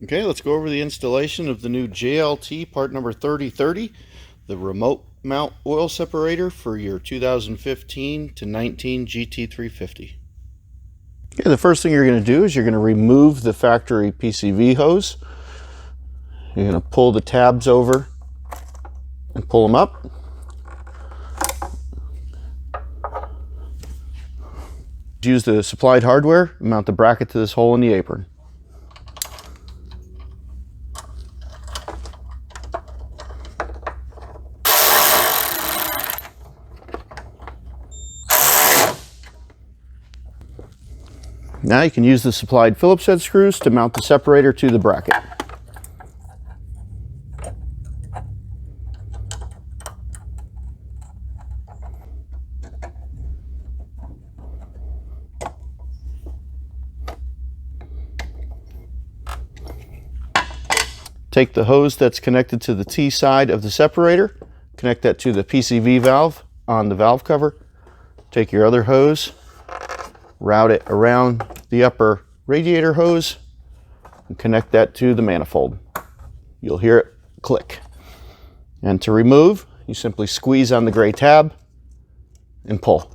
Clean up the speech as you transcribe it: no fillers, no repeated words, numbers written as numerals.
Okay, let's go over the installation of the new JLT part number 3030, the remote mount oil separator for your 2015 to 19 GT350. Okay, the first thing you're going to do is you're going to remove the factory PCV hose. You're going to pull the tabs over and pull them up. Use the supplied hardware and mount the bracket to this hole in the apron. Now you can use the supplied Phillips head screws to mount the separator to the bracket. Take the hose that's connected to the T side of the separator, connect that to the PCV valve on the valve cover. Take your other hose, route it around the upper radiator hose, and connect that to the manifold. You'll hear it click. And to remove, you simply squeeze on the gray tab and pull.